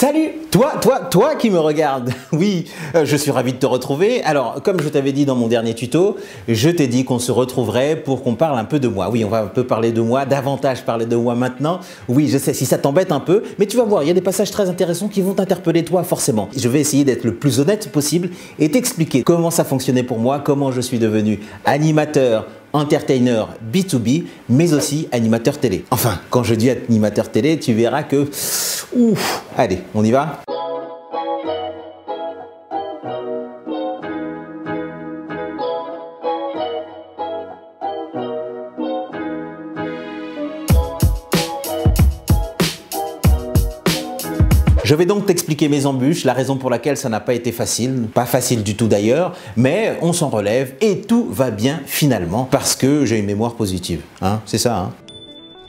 Salut, toi qui me regarde. Oui, je suis ravi de te retrouver. Alors, comme je t'avais dit dans mon dernier tuto, je t'ai dit qu'on se retrouverait pour qu'on parle un peu de moi. Oui, on va un peu parler de moi, davantage parler de moi maintenant. Oui, je sais, si ça t'embête un peu, mais tu vas voir, il y a des passages très intéressants qui vont t'interpeller toi forcément. Je vais essayer d'être le plus honnête possible et t'expliquer comment ça fonctionnait pour moi, comment je suis devenu animateur, entertainer B2B, mais aussi animateur télé. Enfin, quand je dis animateur télé, tu verras que... Ouf, allez, on y va? Je vais donc t'expliquer mes embûches, la raison pour laquelle ça n'a pas été facile, pas facile du tout d'ailleurs, mais on s'en relève et tout va bien finalement parce que j'ai une mémoire positive, hein, c'est ça. Hein.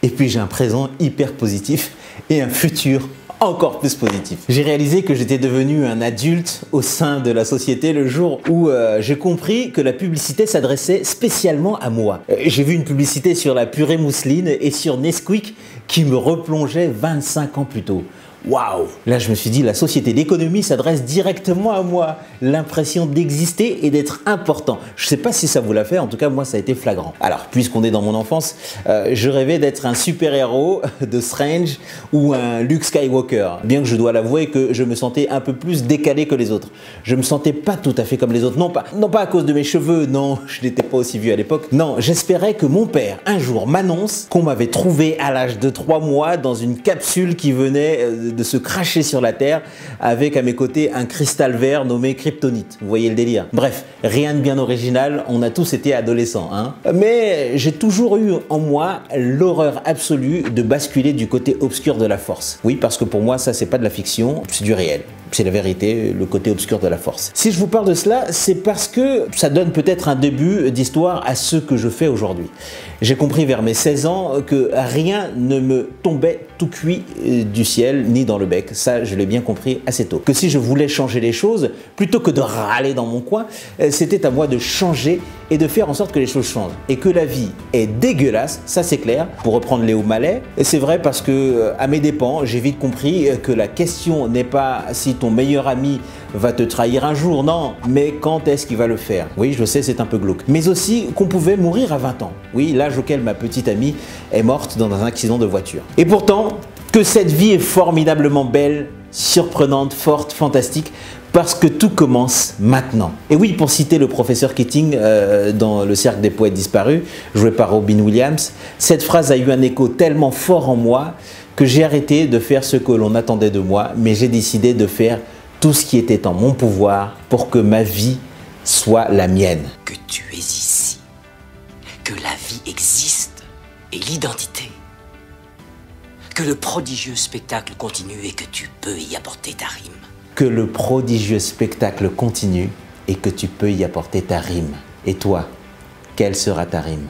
Et puis j'ai un présent hyper positif et un futur encore plus positif. J'ai réalisé que j'étais devenu un adulte au sein de la société le jour où j'ai compris que la publicité s'adressait spécialement à moi. J'ai vu une publicité sur la purée mousseline et sur Nesquik qui me replongeait 25 ans plus tôt. Waouh! Là, je me suis dit, la société, l'économie s'adresse directement à moi. L'impression d'exister et d'être important. Je ne sais pas si ça vous l'a fait, en tout cas, moi, ça a été flagrant. Alors, puisqu'on est dans mon enfance, je rêvais d'être un super-héros de Strange ou un Luke Skywalker. Bien que je dois l'avouer que je me sentais un peu plus décalé que les autres. Je me sentais pas tout à fait comme les autres. Non pas à cause de mes cheveux, non, je n'étais pas aussi vieux à l'époque. Non, j'espérais que mon père, un jour, m'annonce qu'on m'avait trouvé à l'âge de 3 mois dans une capsule qui venait de se cracher sur la Terre avec à mes côtés un cristal vert nommé kryptonite. Vous voyez le délire? Bref, rien de bien original, on a tous été adolescents. Hein. Mais j'ai toujours eu en moi l'horreur absolue de basculer du côté obscur de la force. Oui, parce que pour moi, ça, c'est pas de la fiction, c'est du réel. C'est la vérité, le côté obscur de la force. Si je vous parle de cela, c'est parce que ça donne peut-être un début d'histoire à ce que je fais aujourd'hui. J'ai compris vers mes 16 ans que rien ne me tombait tout cuit du ciel ni dans le bec. Ça, je l'ai bien compris assez tôt. Que si je voulais changer les choses, plutôt que de râler dans mon coin, c'était à moi de changer et de faire en sorte que les choses changent. Et que la vie est dégueulasse, ça c'est clair, pour reprendre Léo Mallet. Et c'est vrai parce que, à mes dépens, j'ai vite compris que la question n'est pas si ton meilleur ami va te trahir un jour, non, mais quand est-ce qu'il va le faire? Oui, je sais, c'est un peu glauque. Mais aussi qu'on pouvait mourir à 20 ans. Oui, l'âge auquel ma petite amie est morte dans un accident de voiture. Et pourtant, que cette vie est formidablement belle, surprenante, forte, fantastique, parce que tout commence maintenant. Et oui, pour citer le professeur Keating dans Le Cercle des Poètes Disparus, joué par Robin Williams, cette phrase a eu un écho tellement fort en moi que j'ai arrêté de faire ce que l'on attendait de moi, mais j'ai décidé de faire tout ce qui était en mon pouvoir pour que ma vie soit la mienne. Que tu es ici, que la vie existe et l'identité, que le prodigieux spectacle continue et que tu peux y apporter ta rime. Que le prodigieux spectacle continue et que tu peux y apporter ta rime. Et toi, quelle sera ta rime?